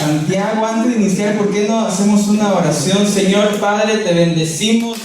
Santiago. Antes de iniciar, ¿por qué no hacemos una oración? Señor Padre, te bendecimos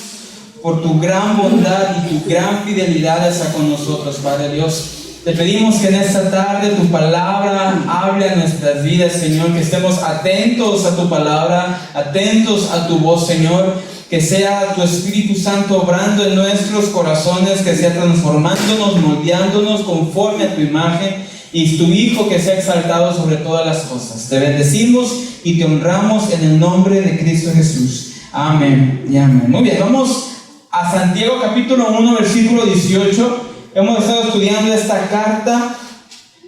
por tu gran bondad y tu gran fidelidad hacia con nosotros, Padre Dios. Te pedimos que en esta tarde tu palabra hable a nuestras vidas, Señor, que estemos atentos a tu palabra, atentos a tu voz, Señor, que sea tu Espíritu Santo obrando en nuestros corazones, que sea transformándonos, moldeándonos conforme a tu imagen, y tu Hijo que sea exaltado sobre todas las cosas. Te bendecimos y te honramos en el nombre de Cristo Jesús. Amén y amén. Muy bien, vamos a Santiago capítulo 1, versículo 18. Hemos estado estudiando esta carta.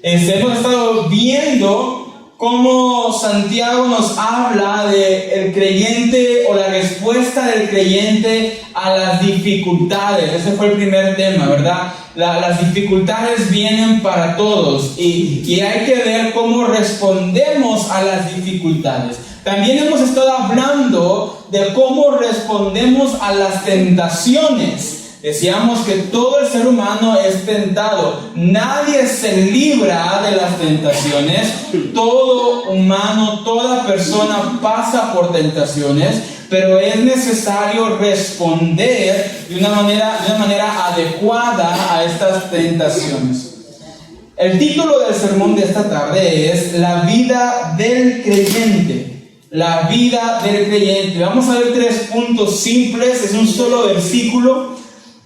Hemos estado viendo cómo Santiago nos habla del creyente o la respuesta del creyente a las dificultades. Ese fue el primer tema, ¿verdad? Las dificultades vienen para todos y hay que ver cómo respondemos a las dificultades. También hemos estado hablando de cómo respondemos a las tentaciones. Decíamos que todo el ser humano es tentado. Nadie se libra de las tentaciones. Todo humano, toda persona pasa por tentaciones, pero es necesario responder de una manera adecuada a estas tentaciones. El título del sermón de esta tarde es La vida del creyente. La vida del creyente. Vamos a ver 3 puntos simples, es un solo versículo.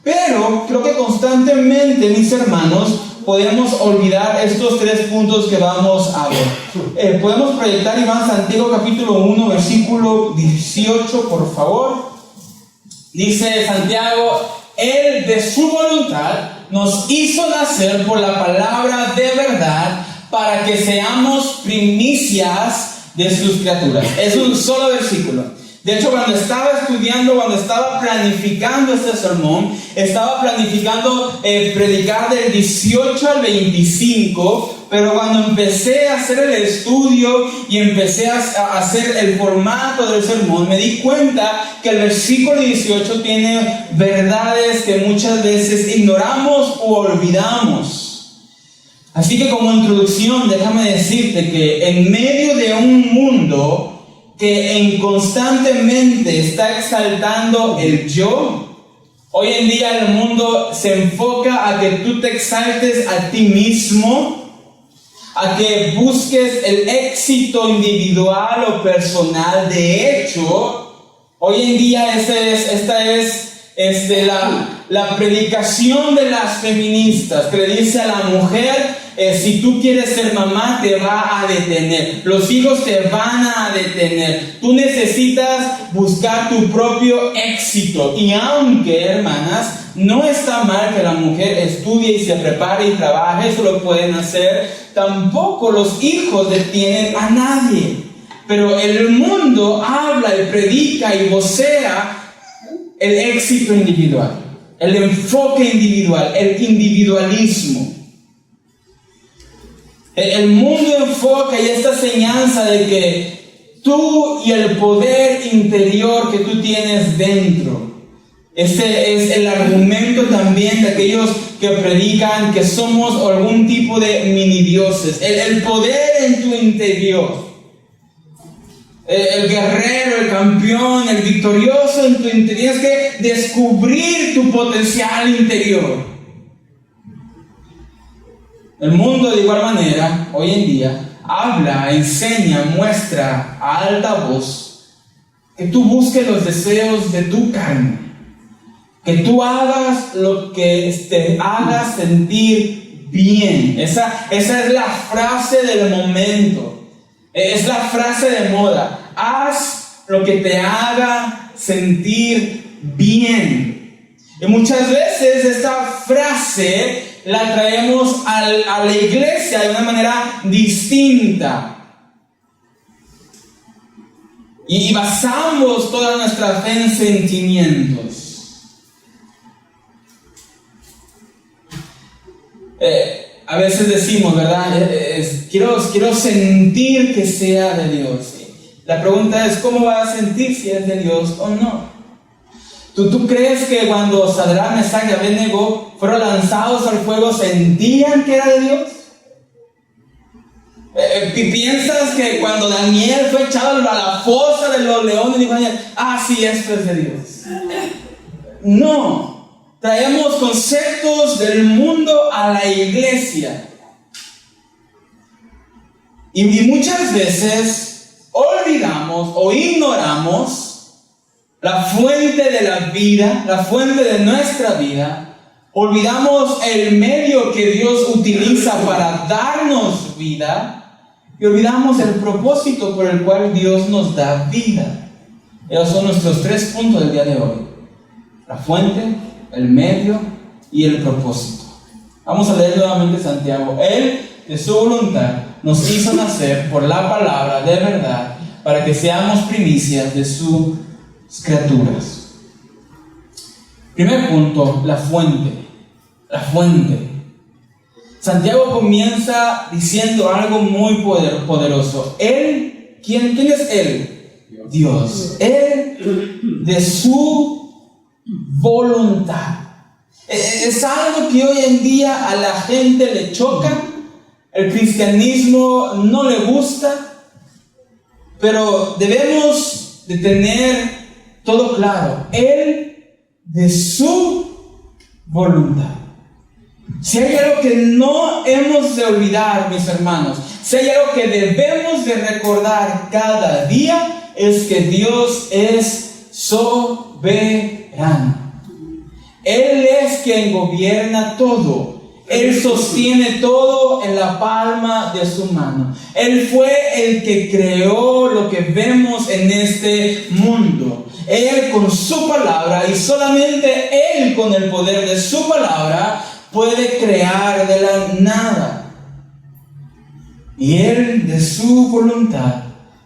Pero creo que constantemente, mis hermanos, podemos olvidar estos 3 puntos que vamos a ver. Podemos proyectar Iván Santiago capítulo 1, versículo 18, por favor. Dice Santiago: Él de su voluntad nos hizo nacer por la palabra de verdad para que seamos primicias de sus criaturas. Es un solo versículo. De hecho, cuando estaba planificando este sermón, estaba planificando predicar del 18 al 25, pero cuando empecé a hacer el estudio y empecé a hacer el formato del sermón, me di cuenta que el versículo 18 tiene verdades que muchas veces ignoramos o olvidamos. Así que como introducción, déjame decirte que en medio de un mundo que constantemente está exaltando el yo, hoy en día el mundo se enfoca a que tú te exaltes a ti mismo, a que busques el éxito individual o personal. De hecho, hoy en día esta es la predicación de las feministas, que le dice a la mujer: si tú quieres ser mamá, te va a detener. Los hijos te van a detener. Tú necesitas buscar tu propio éxito. Y aunque, hermanas, no está mal que la mujer estudie y se prepare y trabaje, eso lo pueden hacer, tampoco los hijos detienen a nadie. Pero el mundo habla y predica y vocea el éxito individual, el enfoque individual, el individualismo. El mundo enfoca y esta enseñanza de que tú y el poder interior que tú tienes dentro. Este es el argumento también de aquellos que predican que somos algún tipo de mini dioses. El poder en tu interior. El guerrero, el campeón, el victorioso en tu interior. Tienes que descubrir tu potencial interior. El mundo, de igual manera, hoy en día, habla, enseña, muestra a alta voz que tú busques los deseos de tu carne, que tú hagas lo que te haga sentir bien. Esa es la frase del momento, es la frase de moda. Haz lo que te haga sentir bien. Y muchas veces esta frase la traemos a la iglesia de una manera distinta. Y basamos toda nuestra fe en sentimientos. A veces decimos, ¿verdad? Quiero sentir que sea de Dios. La pregunta es, ¿cómo vas a sentir si es de Dios o no? ¿Tú crees que cuando Sadrach, Mesach y Abednego fueron lanzados al fuego, sentían que era de Dios? ¿Piensas que cuando Daniel fue echado a la fosa de los leones, dijo Daniel, sí, esto es de Dios? No, traemos conceptos del mundo a la iglesia. Y muchas veces olvidamos o ignoramos la fuente de la vida, la fuente de nuestra vida. Olvidamos el medio que Dios utiliza para darnos vida y olvidamos el propósito por el cual Dios nos da vida. Esos son nuestros 3 puntos del día de hoy: la fuente, el medio y el propósito. Vamos a leer nuevamente Santiago. Él, de su voluntad, nos hizo nacer por la palabra de verdad para que seamos primicias de sus criaturas. Primer punto, la fuente. La fuente. Santiago comienza diciendo algo muy poderoso. Él, ¿quién es Él? Dios. Él, de su voluntad. Es algo que hoy en día a la gente le choca. El cristianismo no le gusta. Pero debemos de tener todo claro. Él, de su voluntad. Si hay algo que no hemos de olvidar, mis hermanos, si hay algo que debemos de recordar cada día, es que Dios es soberano. Él es quien gobierna todo. Él sostiene todo en la palma de su mano. Él fue el que creó lo que vemos en este mundo. Él con su palabra, y solamente Él con el poder de su palabra, puede crear de la nada. Y Él, de su voluntad,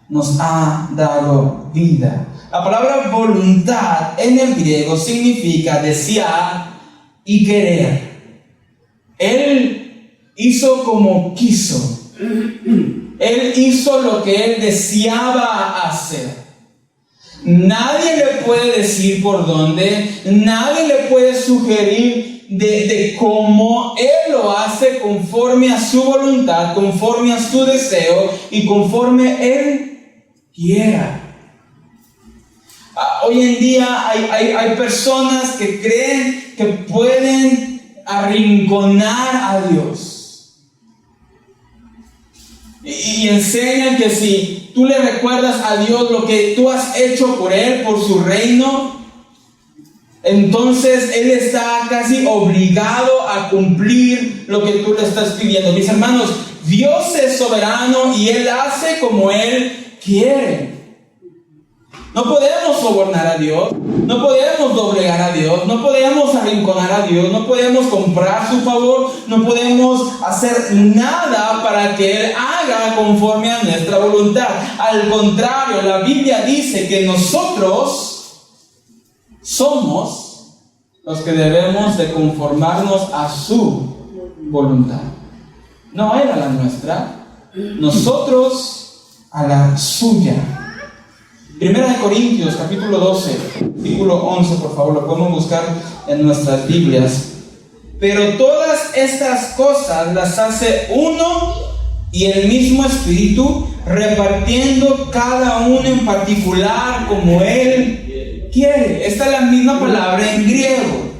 nos ha dado vida. La palabra voluntad en el griego significa desear y querer. Él hizo como quiso. Él hizo lo que Él deseaba hacer. Nadie le puede decir por dónde, nadie le puede sugerir de cómo Él lo hace conforme a su voluntad, conforme a su deseo y conforme Él quiera. Hoy en día hay personas que creen que pueden arrinconar a Dios. Y enseñan que si tú le recuerdas a Dios lo que tú has hecho por Él, por su reino, entonces Él está casi obligado a cumplir lo que tú le estás pidiendo. Mis hermanos, Dios es soberano y Él hace como Él quiere. No podemos sobornar a Dios, no podemos doblegar a Dios, no podemos arrinconar a Dios, no podemos comprar su favor, no podemos hacer nada para que Él haga conforme a nuestra voluntad. Al contrario, la Biblia dice que nosotros somos los que debemos de conformarnos a su voluntad. No era la nuestra, nosotros a la suya. Primera de Corintios, capítulo 12, versículo 11, por favor, lo podemos buscar en nuestras Biblias. Pero todas estas cosas las hace uno y el mismo Espíritu, repartiendo cada uno en particular como Él quiere. Esta es la misma palabra en griego.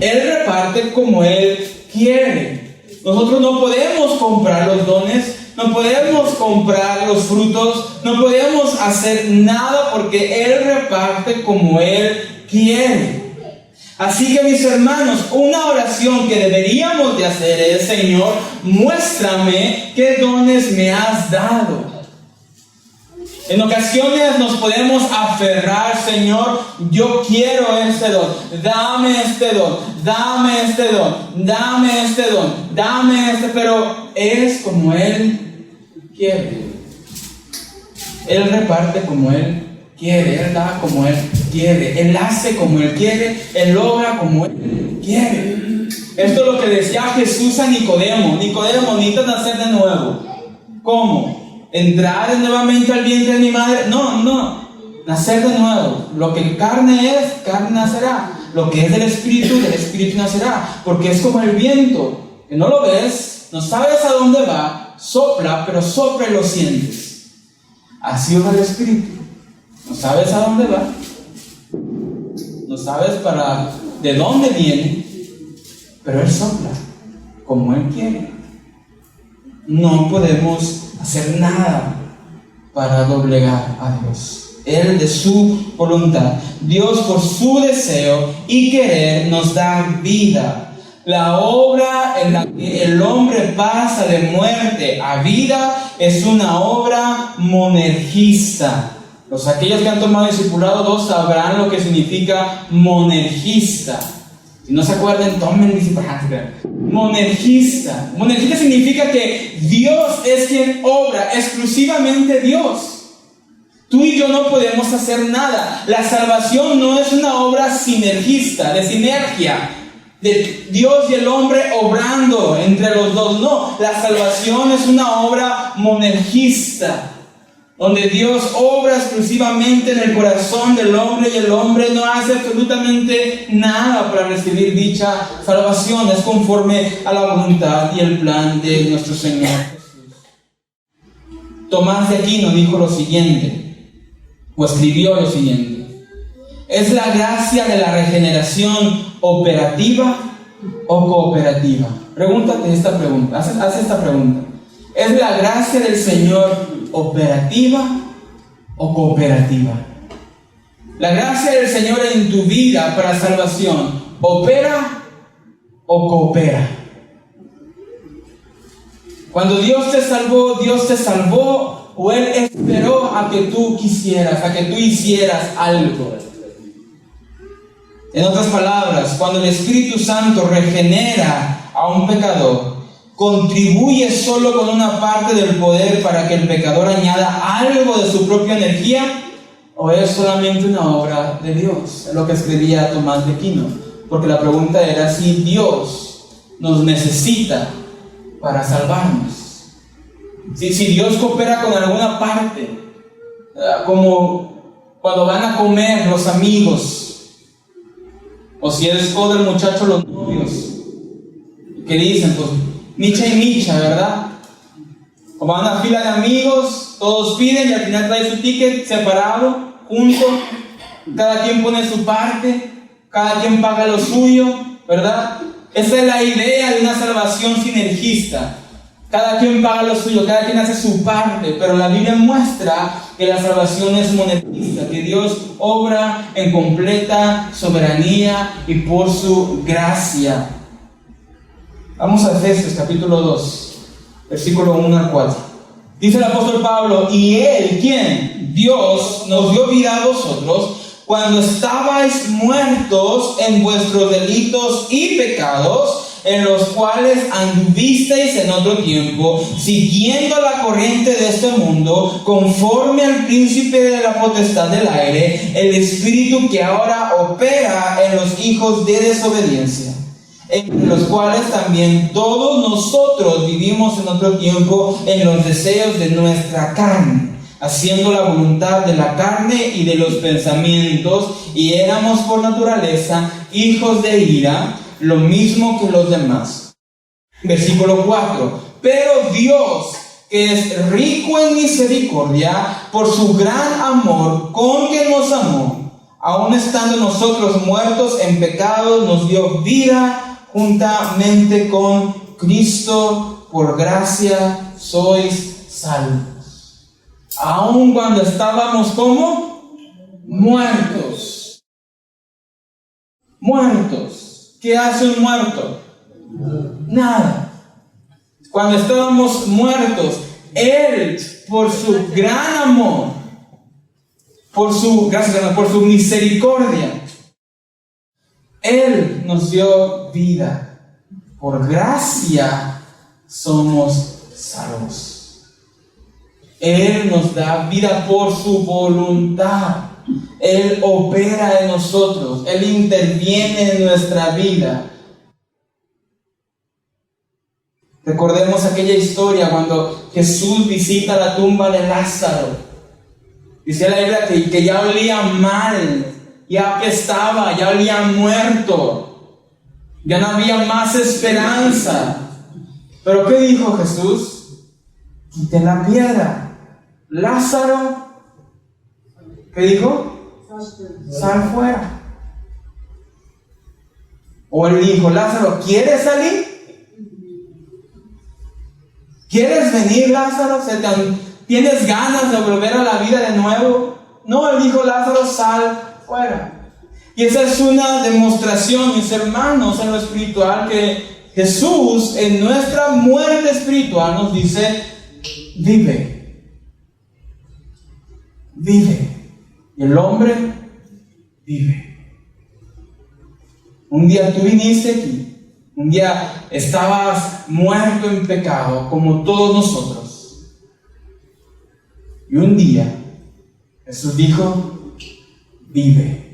Él reparte como Él quiere. Nosotros no podemos comprar los dones, no podemos comprar los frutos, no podemos hacer nada porque Él reparte como Él quiere. Así que, mis hermanos, una oración que deberíamos de hacer es: Señor, muéstrame qué dones me has dado. En ocasiones nos podemos aferrar: Señor, yo quiero este don, dame este don, dame este don, dame este don, dame este, pero es como Él quiere. Él reparte como Él quiere, Él da como Él quiere, Él hace como Él quiere, Él logra como Él quiere. Esto es lo que decía Jesús a Nicodemo. Nicodemo, necesitas nacer de nuevo. ¿Cómo? ¿Entrar nuevamente al vientre de mi madre? No, nacer de nuevo. Lo que carne es, carne nacerá. Lo que es del Espíritu nacerá. Porque es como el viento, que no lo ves, no sabes a dónde va, sopla, pero sopla y lo sientes. Así obra el Espíritu. No sabes a dónde va, no sabes de dónde viene, pero Él sopla como Él quiere. No podemos hacer nada para doblegar a Dios. Él de su voluntad, Dios por su deseo y querer nos da vida. La obra en la que el hombre pasa de muerte a vida es una obra monergista. Aquellos que han tomado discipulado 2 sabrán lo que significa monergista. Si no se acuerdan, tomen discipulado. Monergista. Monergista significa que Dios es quien obra, exclusivamente Dios. Tú y yo no podemos hacer nada. La salvación no es una obra sinergista, de sinergia, de Dios y el hombre obrando entre los dos. No, la salvación es una obra monergista, donde Dios obra exclusivamente en el corazón del hombre y el hombre no hace absolutamente nada para recibir dicha salvación. Es conforme a la voluntad y el plan de nuestro Señor Jesús. Tomás de Aquino dijo lo siguiente, o escribió lo siguiente: ¿es la gracia de la regeneración operativa o cooperativa? Pregúntate esta pregunta, haz esta pregunta. ¿Es la gracia del Señor operativa o cooperativa? La gracia del Señor en tu vida para salvación, ¿opera o coopera? Cuando Dios te salvó o Él esperó a que tú quisieras, a que tú hicieras algo. En otras palabras, cuando el Espíritu Santo regenera a un pecador, contribuye solo con una parte del poder para que el pecador añada algo de su propia energía, o es solamente una obra de Dios. Es lo que escribía Tomás de Aquino, porque la pregunta era si Dios nos necesita para salvarnos. Si Dios coopera con alguna parte, como cuando van a comer los amigos, o si es esposa del muchacho los novios, que dicen pues micha y micha, ¿verdad? O van a fila de amigos, todos piden y al final trae su ticket separado, junto, cada quien pone su parte, cada quien paga lo suyo, ¿verdad? Esa es la idea de una salvación sinergista. Cada quien paga lo suyo, cada quien hace su parte, pero la Biblia muestra que la salvación es monergista, que Dios obra en completa soberanía y por su gracia. Vamos a Efesios capítulo 2, versículo 1 al 4. Dice el apóstol Pablo: y Él, ¿quién? Dios nos dio vida a vosotros cuando estabais muertos en vuestros delitos y pecados, en los cuales anduvisteis en otro tiempo, siguiendo la corriente de este mundo, conforme al príncipe de la potestad del aire, el espíritu que ahora opera en los hijos de desobediencia, entre los cuales también todos nosotros vivimos en otro tiempo en los deseos de nuestra carne, haciendo la voluntad de la carne y de los pensamientos, y éramos por naturaleza hijos de ira, lo mismo que los demás. Versículo 4. Pero Dios, que es rico en misericordia, por su gran amor con que nos amó, aun estando nosotros muertos en pecados, nos dio vida juntamente con Cristo. Por gracia sois salvos. Aun cuando estábamos como muertos. ¿Qué hace un muerto? Nada. Cuando estábamos muertos, Él, por su gran amor, por su misericordia, Él nos dio vida. Por gracia somos salvos. Él nos da vida por su voluntad. Él opera en nosotros, Él interviene en nuestra vida. Recordemos aquella historia cuando Jesús visita la tumba de Lázaro. Dice la Biblia que ya olía mal, ya apestaba, ya olía muerto, ya no había más esperanza. Pero ¿qué dijo Jesús? quiten la piedra. Lázaro, ¿qué dijo? Sal fuera. O él dijo, Lázaro, ¿quieres salir? ¿Quieres venir, Lázaro? ¿Tienes ganas de volver a la vida de nuevo? No, él dijo, Lázaro, sal fuera. Y esa es una demostración, mis hermanos, en lo espiritual, que Jesús en nuestra muerte espiritual nos dice, vive. Vive. Y el hombre vive. Un día tú viniste aquí. Un día estabas muerto en pecado, como todos nosotros. Y un día Jesús dijo, vive.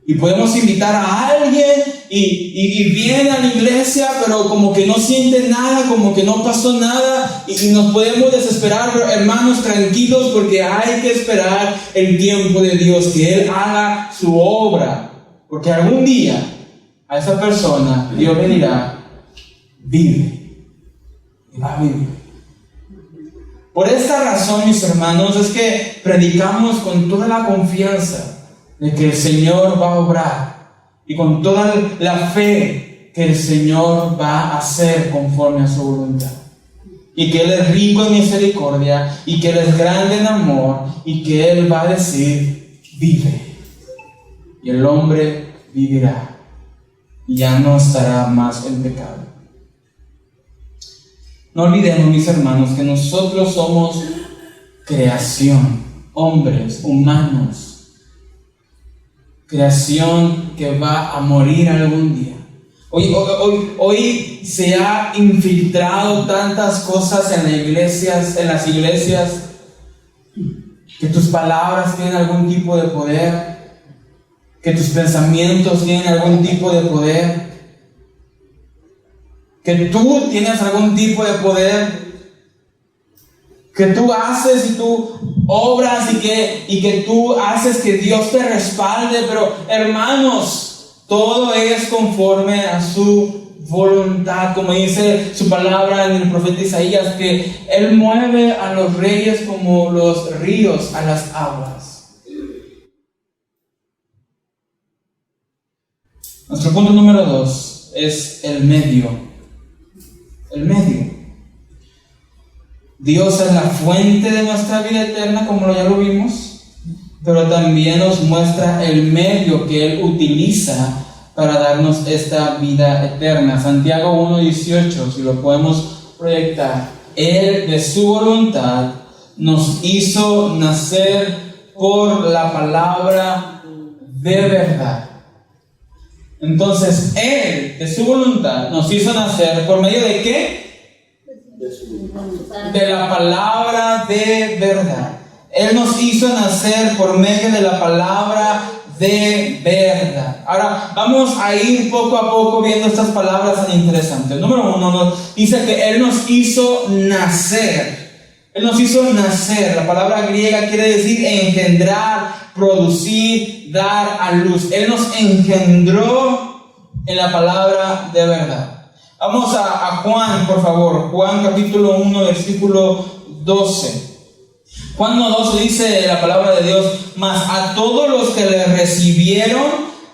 Y podemos invitar a alguien y viene a la iglesia, pero como que no siente nada, como que no pasó nada, y nos podemos desesperar, hermanos, tranquilos, porque hay que esperar el tiempo de Dios, que Él haga su obra. Porque algún día a esa persona Dios le dirá, vive. Y va a vivir. Por esta razón, mis hermanos, es que predicamos con toda la confianza de que el Señor va a obrar y con toda la fe que el Señor va a hacer conforme a su voluntad. Y que Él es rico en misericordia y que Él es grande en amor y que Él va a decir, vive. Y el hombre vivirá y ya no estará más en pecado. No olvidemos, mis hermanos, que nosotros somos creación, hombres, humanos. Creación que va a morir algún día. Hoy se ha infiltrado tantas cosas en las iglesias, que tus palabras tienen algún tipo de poder, que tus pensamientos tienen algún tipo de poder, que tú tienes algún tipo de poder, que tú haces y tú obras y que tú haces que Dios te respalde. Pero hermanos, todo es conforme a su voluntad, como dice su palabra en el profeta Isaías, que Él mueve a los reyes como los ríos a las aguas. Nuestro punto número 2 es el medio. El medio. Dios es la fuente de nuestra vida eterna, como ya lo vimos, pero también nos muestra el medio que Él utiliza para darnos esta vida eterna. Santiago 1:18, si lo podemos proyectar. Él, de su voluntad, nos hizo nacer por la palabra de verdad. Entonces, Él, de su voluntad, nos hizo nacer ¿por medio de qué? De la palabra de verdad. Él nos hizo nacer por medio de la palabra de verdad. Ahora, vamos a ir poco a poco viendo estas palabras tan interesantes. Número 1, nos dice que Él nos hizo nacer. Él nos hizo nacer. La palabra griega quiere decir engendrar, producir, dar a luz. Él nos engendró en la palabra de verdad. Vamos a Juan, por favor. Juan capítulo 1, versículo 12. Juan 1:12 dice la palabra de Dios: mas a todos los que le recibieron,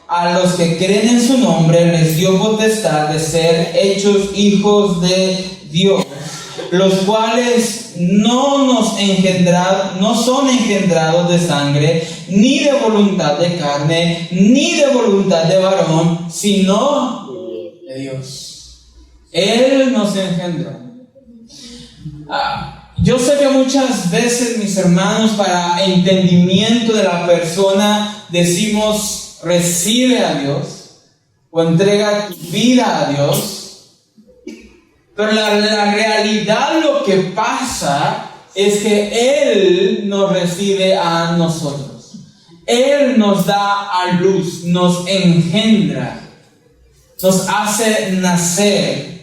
a los que creen en su nombre, les dio potestad de ser hechos hijos de Dios, los cuales no son engendrados de sangre, ni de voluntad de carne, ni de voluntad de varón, sino de Dios. Él nos engendró. Yo sé que muchas veces, mis hermanos, para entendimiento de la persona decimos recibe a Dios o entrega tu vida a Dios, pero la realidad, lo que pasa es que Él nos recibe a nosotros. Él nos da a luz, nos engendra, nos hace nacer.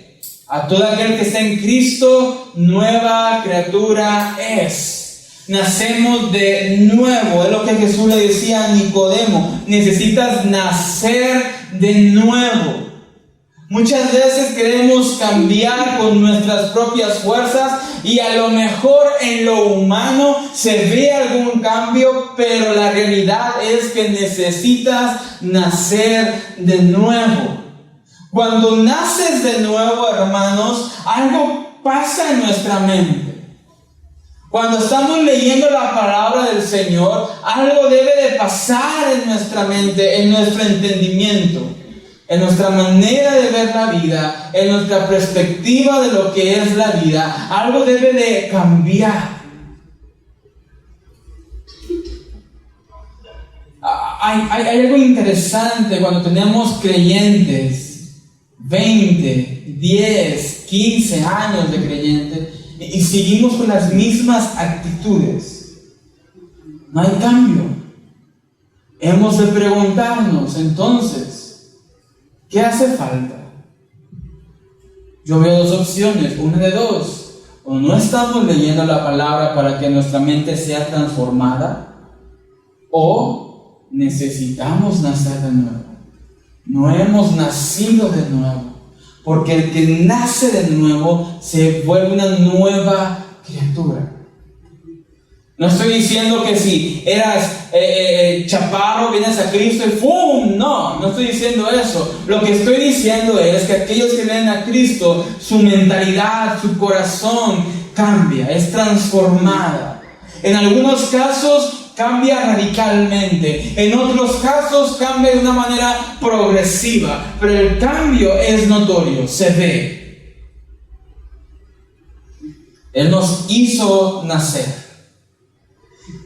A todo aquel que está en Cristo, nueva criatura es. Nacemos de nuevo. Es lo que Jesús le decía a Nicodemo: necesitas nacer de nuevo. Muchas veces queremos cambiar con nuestras propias fuerzas y a lo mejor en lo humano se ve algún cambio, pero la realidad es que necesitas nacer de nuevo. Cuando naces de nuevo, hermanos, algo pasa en nuestra mente. Cuando estamos leyendo la palabra del Señor, algo debe de pasar en nuestra mente, en nuestro entendimiento, en nuestra manera de ver la vida, en nuestra perspectiva de lo que es la vida. Algo debe de cambiar. Hay algo interesante cuando tenemos creyentes, 20, 10, 15 años de creyentes, y seguimos con las mismas actitudes. No hay cambio. Hemos de preguntarnos, entonces, ¿qué hace falta? Yo veo dos opciones, una de dos. O no estamos leyendo la palabra para que nuestra mente sea transformada, o necesitamos nacer de nuevo. No hemos nacido de nuevo. Porque el que nace de nuevo se vuelve una nueva criatura. No estoy diciendo que si eras chaparro, vienes a Cristo y ¡fum! No estoy diciendo eso. Lo que estoy diciendo es que aquellos que vienen a Cristo, su mentalidad, su corazón cambia, es transformada. En algunos casos cambia radicalmente, en otros casos cambia de una manera progresiva, pero el cambio es notorio, se ve. Él nos hizo nacer.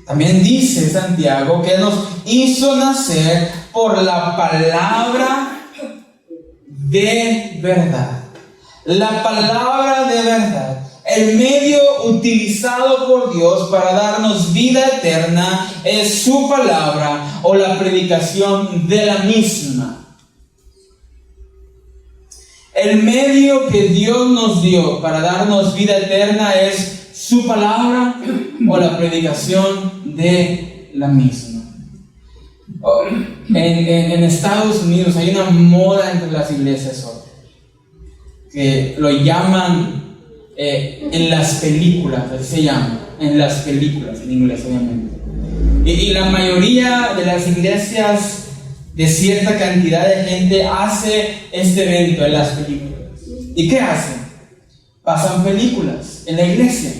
También dice Santiago que Él nos hizo nacer por la palabra de verdad. La palabra de verdad. El medio utilizado por Dios para darnos vida eterna es su palabra o la predicación de la misma. El medio que Dios nos dio para darnos vida eterna es su palabra o la predicación de la misma. En Estados Unidos hay una moda entre las iglesias hoy que lo llaman en las películas, así se llama, en las películas, en inglés obviamente. Y la mayoría de las iglesias de cierta cantidad de gente hace este evento en las películas. ¿Y qué hacen? Pasan películas en la iglesia,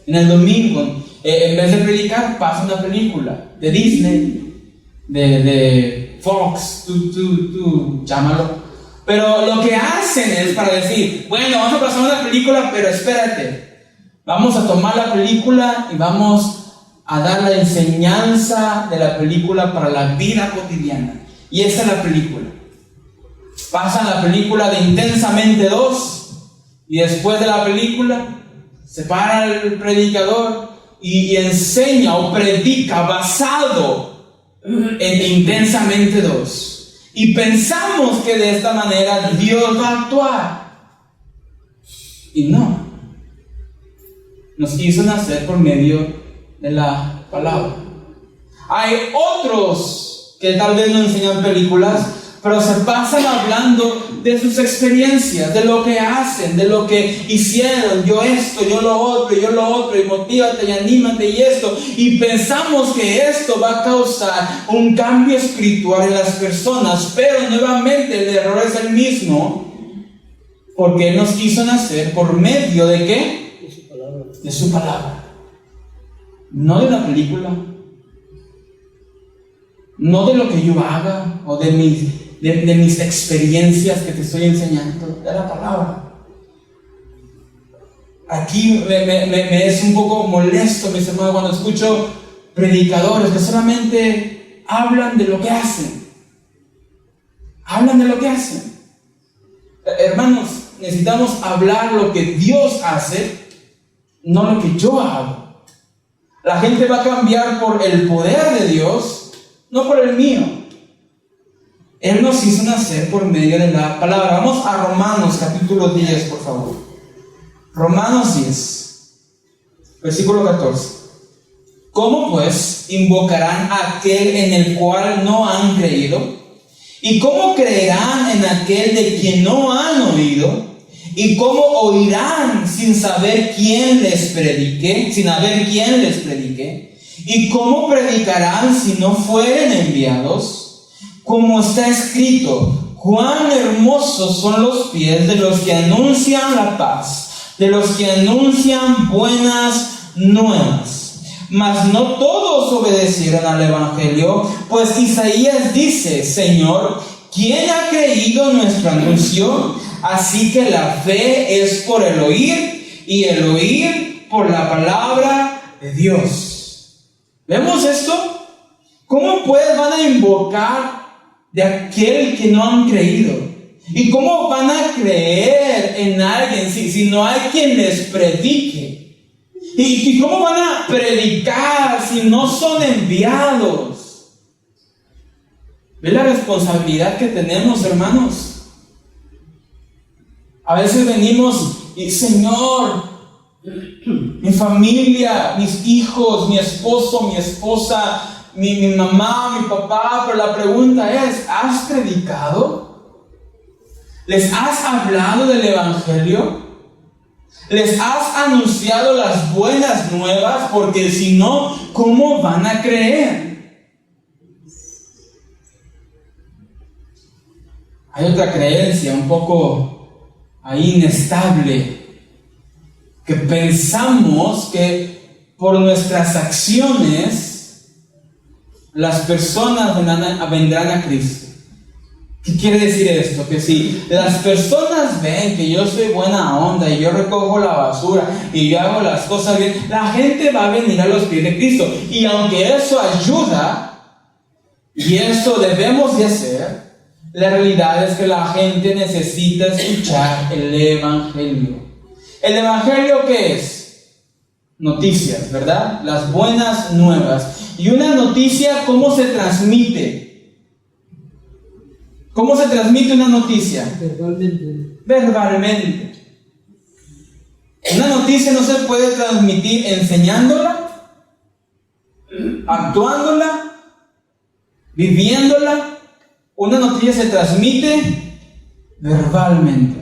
en el domingo. En vez de predicar, pasa una película de Disney, de Fox, tú llámalo. Pero lo que hacen es para decir, bueno, vamos a pasar una película, pero espérate, vamos a tomar la película y vamos a dar la enseñanza de la película para la vida cotidiana. Y esa es la película. Pasan la película de Intensamente 2 y después de la película se para el predicador y enseña o predica basado en Intensamente 2. Y pensamos que de esta manera Dios va a actuar. Y no. Nos hizo nacer por medio de la palabra. Hay otros que tal vez no enseñan películas, pero se pasan hablando de sus experiencias, de lo que hacen, de lo que hicieron, yo esto, yo lo otro, y motívate y anímate y esto, y pensamos que esto va a causar un cambio espiritual en las personas, pero nuevamente el error es el mismo, porque Él nos quiso nacer por medio de ¿qué? De su palabra. De su palabra. No de una película, no de lo que yo haga o de mis experiencias que te estoy enseñando, de la palabra. Aquí me es un poco molesto, mis hermanos, cuando escucho predicadores que solamente hablan de lo que hacen. Hablan de lo que hacen. Hermanos, necesitamos hablar lo que Dios hace, no lo que yo hago. La gente va a cambiar por el poder de Dios, no por el mío. Él nos hizo nacer por medio de la palabra. Vamos a Romanos capítulo 10, por favor. Romanos 10, versículo 14. ¿Cómo pues invocarán a aquel en el cual no han creído? ¿Y cómo creerán en aquel de quien no han oído? ¿Y cómo oirán sin saber quién les predique? Sin saber quién les predique. ¿Y cómo predicarán si no fueren enviados? Como está escrito, cuán hermosos son los pies de los que anuncian la paz, de los que anuncian buenas nuevas. Mas no todos obedecieron al Evangelio, pues Isaías dice, Señor, ¿quién ha creído nuestro anuncio? Así que la fe es por el oír, y el oír por la palabra de Dios. ¿Vemos esto? ¿Cómo pues van a invocar de aquel que no han creído? ¿Y cómo van a creer en alguien si no hay quien les predique? ¿Y cómo van a predicar si no son enviados? ¿Ves la responsabilidad que tenemos, hermanos? A veces venimos y, Señor, mi familia, mis hijos, mi esposo, mi esposa, mi mamá, mi papá, pero la pregunta es, ¿has predicado? ¿Les has hablado del Evangelio? ¿Les has anunciado las buenas nuevas? Porque si no, ¿cómo van a creer? Hay otra creencia un poco ahí inestable, que pensamos que por nuestras acciones las personas vendrán a Cristo. ¿Qué quiere decir esto? Que si las personas ven que yo soy buena onda y yo recojo la basura y yo hago las cosas bien, la gente va a venir a los pies de Cristo. Y aunque eso ayuda, y eso debemos de hacer, la realidad es que la gente necesita escuchar el Evangelio. ¿El Evangelio qué es? Noticias, ¿verdad? Las buenas nuevas. Y una noticia, ¿cómo se transmite? ¿Cómo se transmite una noticia? Verbalmente. Una noticia no se puede transmitir enseñándola, actuándola, viviéndola. Una noticia se transmite verbalmente.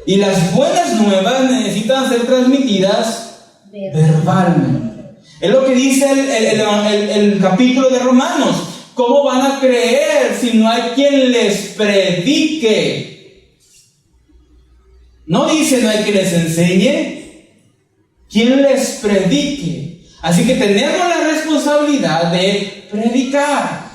Y las buenas nuevas necesitan ser transmitidas verbalmente. Es lo que dice el capítulo de Romanos. ¿Cómo van a creer si no hay quien les predique? No dice no hay quien les enseñe, quien les predique. Así que tenemos la responsabilidad de predicar.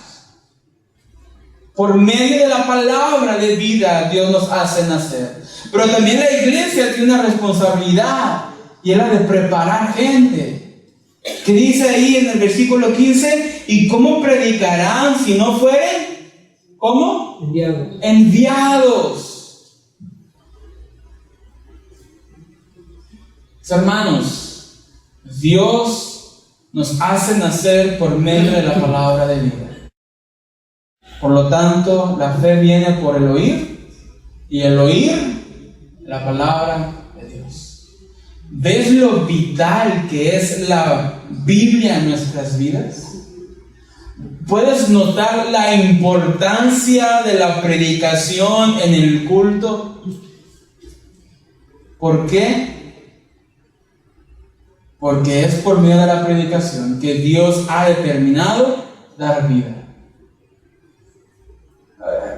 Por medio de la palabra de vida Dios nos hace nacer. Pero también la iglesia tiene una responsabilidad, y es la de preparar gente. ¿Qué dice ahí en el versículo 15? ¿Y cómo predicarán si no fueren? ¿Cómo? Enviados. Hermanos, Dios nos hace nacer por medio de la palabra de vida. Por lo tanto, la fe viene por el oír, y el oír la palabra de Dios. ¿Ves lo vital que es la Biblia en nuestras vidas? ¿Puedes notar la importancia de la predicación en el culto? ¿Por qué? Porque es por medio de la predicación que Dios ha determinado dar vida.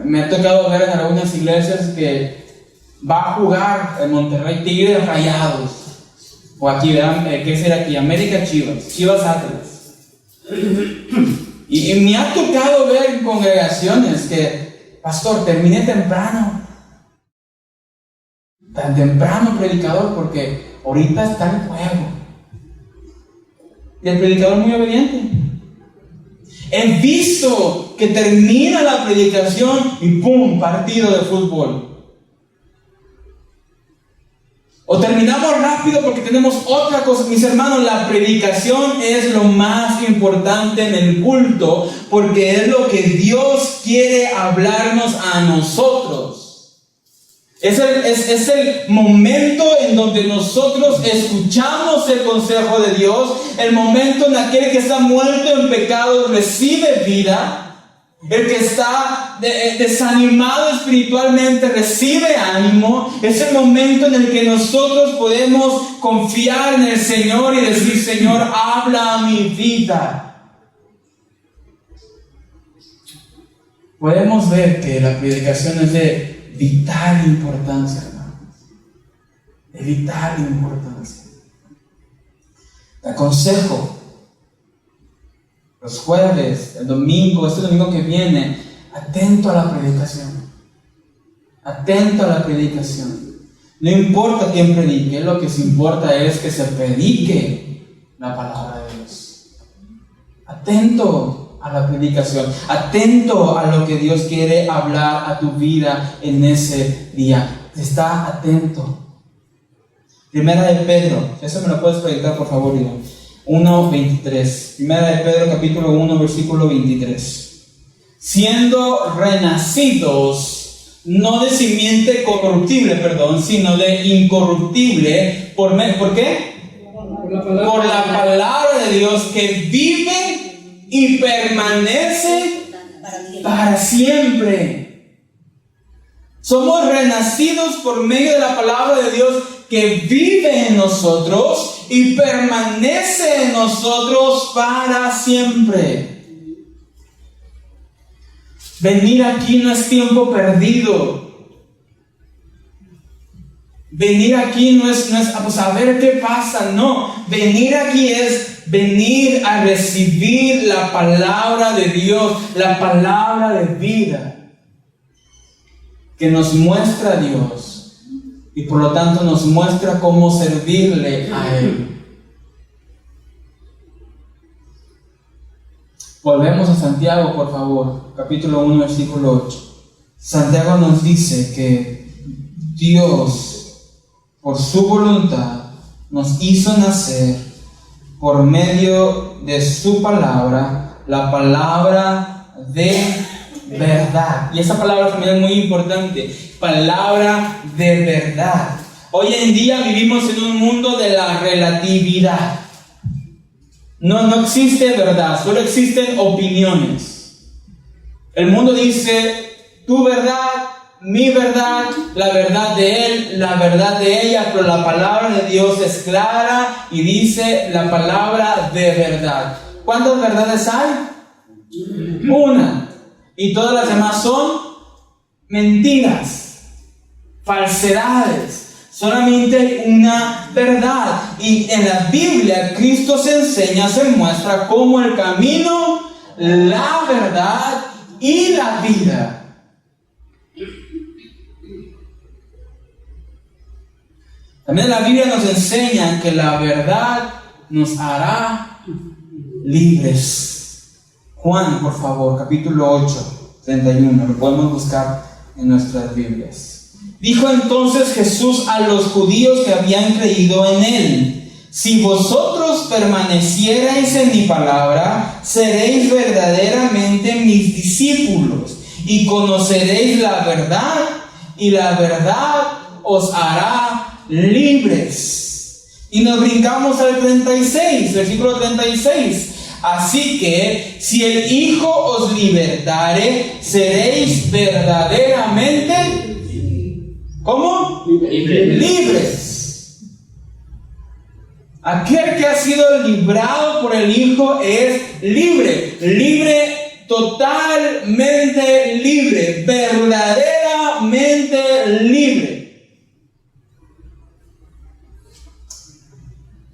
Me ha tocado ver en algunas iglesias que va a jugar en Monterrey Tigres Rayados, o aquí, ¿qué será aquí? América Chivas Atlas. Y me ha tocado ver en congregaciones que, pastor, terminé temprano. Tan temprano, predicador, porque ahorita está el juego. Y el predicador muy obediente. He visto que termina la predicación y ¡pum! Partido de fútbol. O terminamos rápido porque tenemos otra cosa. Mis hermanos, la predicación es lo más importante en el culto, porque es lo que Dios quiere hablarnos a nosotros. Es el momento en donde nosotros escuchamos el consejo de Dios, el momento en aquel que está muerto en pecado recibe vida, El que está desanimado espiritualmente recibe ánimo. Es el momento en el que nosotros podemos confiar en el Señor y decir: Señor, habla a mi vida. Podemos ver que la predicación es de vital importancia, hermanos. De vital importancia. Te aconsejo, los jueves, el domingo, este domingo que viene, atento a la predicación. Atento a la predicación. No importa quién predique, lo que se importa es que se predique la palabra de Dios. Atento a la predicación. Atento a lo que Dios quiere hablar a tu vida en ese día. Está atento. Primera de Pedro, eso me lo puedes predicar por favor, Iván. 1:23. Primera de Pedro, capítulo 1, versículo 23. Siendo renacidos, no de simiente corruptible, sino de incorruptible. ¿Por qué? Por la palabra de Dios, que vive y permanece para siempre. Somos renacidos por medio de la palabra de Dios, que vive en nosotros y permanece en nosotros para siempre. Venir aquí no es tiempo perdido. Venir aquí no es pues a ver qué pasa. No, venir aquí es venir a recibir la palabra de Dios, la palabra de vida, que nos muestra a Dios. Y por lo tanto nos muestra cómo servirle a Él. Volvemos a Santiago, por favor, capítulo 1, versículo 8. Santiago nos dice que Dios, por su voluntad, nos hizo nacer por medio de su palabra, la palabra de verdad. Y esa palabra también es muy importante. Palabra de verdad. Hoy en día vivimos en un mundo de la relatividad. No existe verdad, solo existen opiniones. El mundo dice tu verdad, mi verdad, la verdad de él, la verdad de ella, pero la palabra de Dios es clara y dice la palabra de verdad. ¿Cuántas verdades hay? Una. Y todas las demás son mentiras, falsedades. Solamente una verdad. Y en la Biblia Cristo se enseña, se muestra como el camino, la verdad y la vida. También la Biblia nos enseña que la verdad nos hará libres. Juan, por favor, capítulo 8, 31. Lo podemos buscar en nuestras Biblias. Dijo entonces Jesús a los judíos que habían creído en Él: si vosotros permanecierais en mi palabra, seréis verdaderamente mis discípulos, y conoceréis la verdad, y la verdad os hará libres. Y nos brincamos al 36, versículo 36. Así que, si el Hijo os libertare, seréis verdaderamente... ¿Cómo? Libres. Aquel que ha sido librado por el Hijo es libre. Libre, totalmente libre. Verdaderamente libre.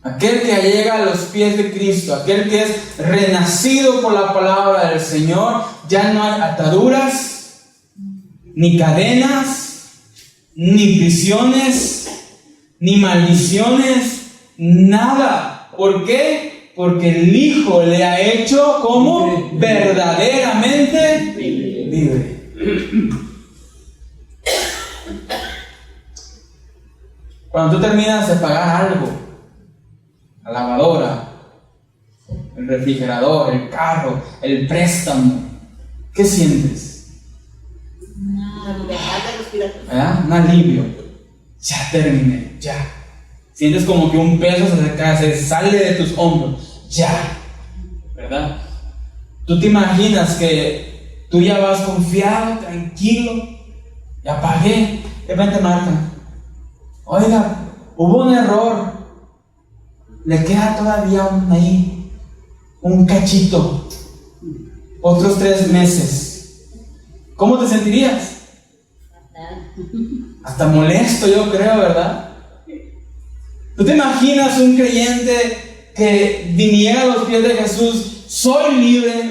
Aquel que llega a los pies de Cristo, aquel que es renacido por la palabra del Señor, ya no hay ataduras, ni cadenas, ni prisiones, ni maldiciones, nada. ¿Por qué? Porque el Hijo le ha hecho como verdaderamente libre. Cuando tú terminas de pagar algo, la lavadora, el refrigerador, el carro, el préstamo, ¿qué sientes? ¿Verdad? Un alivio. Ya terminé, ya. Sientes como que un peso se sale de tus hombros. Ya. ¿Verdad? Tú te imaginas que Tú ya vas confiado, tranquilo. Ya pagué. De repente marcan: oiga, hubo un error. Le queda todavía un cachito. Otros 3 meses. ¿Cómo te sentirías? Hasta molesto, yo creo, ¿verdad? ¿Tú te imaginas un creyente que viniera a los pies de Jesús? Soy libre,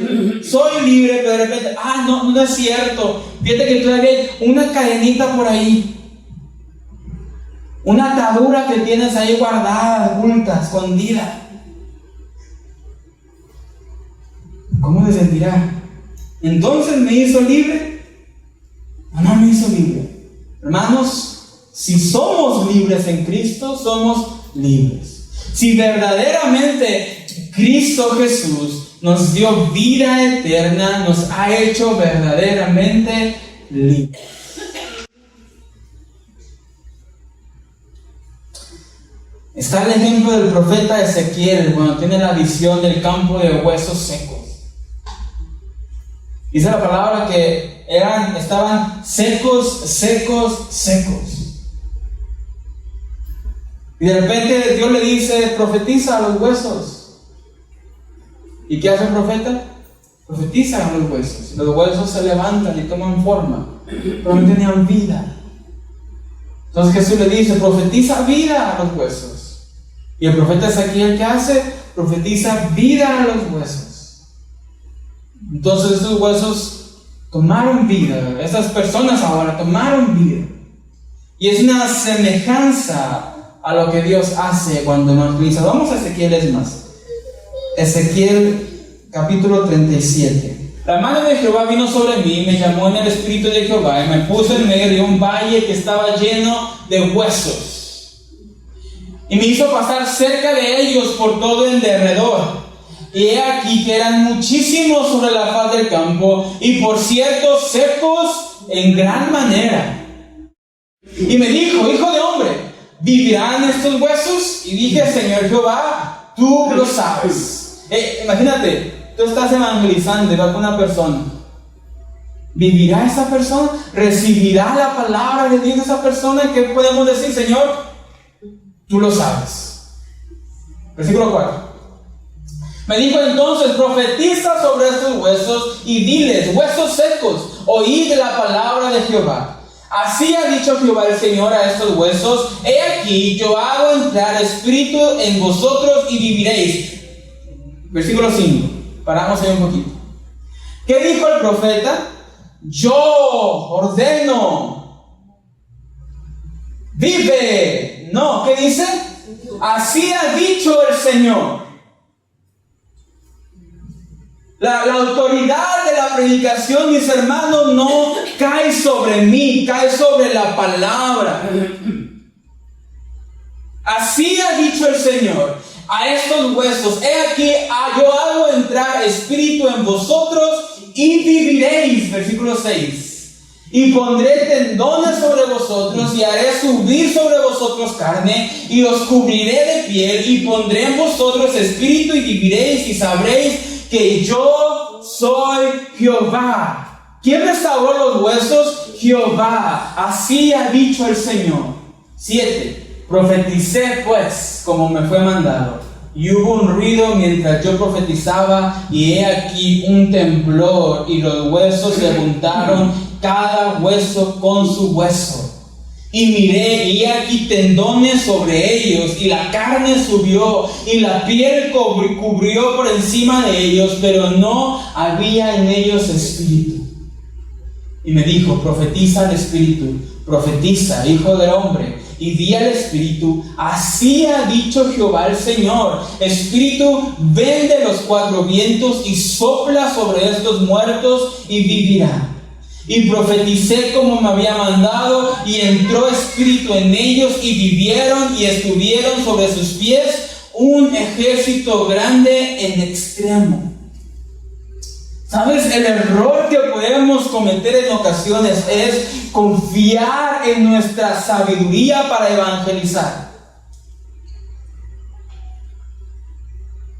pero de repente, no es cierto. Fíjate que todavía hay una cadenita por ahí, una atadura que tienes ahí guardada, oculta, escondida. ¿Cómo te sentirá? ¿Entonces me hizo libre o no me hizo libre? Hermanos, si somos libres en Cristo, somos libres. Si verdaderamente Cristo Jesús nos dio vida eterna, nos ha hecho verdaderamente libres. Está el ejemplo del profeta Ezequiel cuando tiene la visión del campo de huesos secos. Dice la palabra que estaban secos. Y de repente Dios le dice: profetiza a los huesos. ¿Y qué hace el profeta? Profetiza a los huesos. Los huesos se levantan y toman forma, pero no tenían vida. Entonces Jesús le dice: profetiza vida a los huesos. Y el profeta Ezequiel, ¿qué hace? Profetiza vida a los huesos. Entonces esos huesos tomaron vida. Esas personas ahora tomaron vida. Y es una semejanza a lo que Dios hace cuando evangeliza. Vamos a Ezequiel, es más. Ezequiel capítulo 37. La mano de Jehová vino sobre mí, me llamó en el espíritu de Jehová y me puso en medio de un valle que estaba lleno de huesos. Y me hizo pasar cerca de ellos por todo el derredor. Y he aquí que eran muchísimos sobre la faz del campo, y por cierto secos en gran manera. Y me dijo: hijo de hombre, ¿vivirán estos huesos? Y dije: Señor Jehová, tú lo sabes. Imagínate, tú estás evangelizando y vas con una persona. ¿Vivirá esa persona? ¿Recibirá la palabra de Dios esa persona? ¿Qué podemos decir? Señor, tú lo sabes. Versículo 4. Me dijo entonces: profetiza sobre estos huesos y diles: huesos secos, oíd la palabra de Jehová. Así ha dicho Jehová el Señor a estos huesos: he aquí, yo hago entrar espíritu en vosotros y viviréis. Versículo 5. Paramos ahí un poquito. ¿Qué dijo el profeta? Yo ordeno. Vive. No, ¿qué dice? Así ha dicho el Señor. La autoridad de la predicación, mis hermanos, no cae sobre mí, cae sobre la palabra. Así ha dicho el Señor a estos huesos: he aquí, yo hago entrar espíritu en vosotros y viviréis. Versículo 6. Y pondré tendones sobre vosotros y haré subir sobre vosotros carne y os cubriré de piel y pondré en vosotros espíritu y viviréis y sabréis que yo soy Jehová. ¿Quién restauró los huesos? Jehová. Así ha dicho el Señor. 7. Profeticé pues como me fue mandado, y hubo un ruido mientras yo profetizaba, y he aquí un temblor, y los huesos se juntaron, cada hueso con su hueso. Y miré, y he aquí tendones sobre ellos, y la carne subió, y la piel cubrió por encima de ellos, pero no había en ellos espíritu. Y me dijo: profetiza al espíritu, profetiza, hijo del hombre, y di al espíritu: así ha dicho Jehová el Señor, espíritu, ven de los 4 vientos y sopla sobre estos muertos y vivirán. Y profeticé como me había mandado, y entró espíritu en ellos y vivieron, y estuvieron sobre sus pies un ejército grande en extremo. ¿Sabes? El error que podemos cometer en ocasiones es confiar en nuestra sabiduría para evangelizar.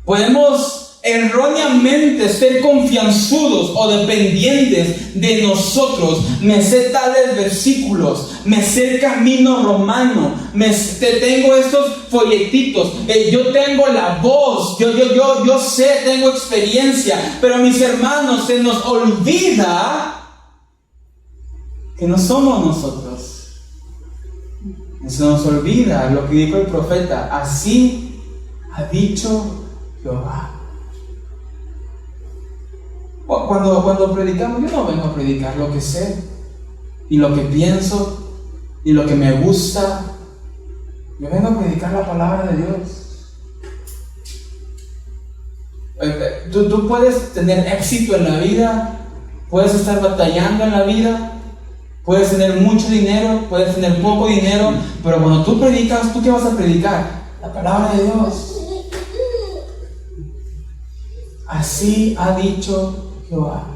Podemos erróneamente ser confianzudos o dependientes de nosotros. Me sé tales versículos, me sé el camino romano, tengo estos folletitos, yo tengo la voz, yo sé, tengo experiencia, pero mis hermanos, se nos olvida que no somos nosotros. Se nos olvida lo que dijo el profeta: así ha dicho Jehová. Cuando predicamos, yo no vengo a predicar lo que sé, y lo que pienso, y lo que me gusta. Yo vengo a predicar la palabra de Dios. Tú puedes tener éxito en la vida, puedes estar batallando en la vida, puedes tener mucho dinero, puedes tener poco dinero, pero cuando tú predicas, ¿tú qué vas a predicar? La palabra de Dios. Así ha dicho Jehová.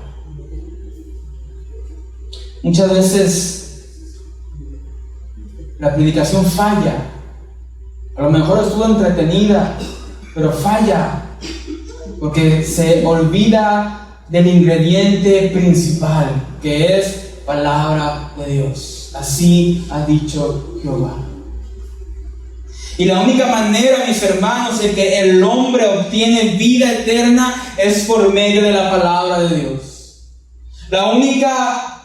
Muchas veces la predicación falla. A lo mejor estuvo entretenida, pero falla porque se olvida del ingrediente principal, que es palabra de Dios. Así ha dicho Jehová. Y la única manera, mis hermanos, en que el hombre obtiene vida eterna es por medio de la palabra de Dios. La única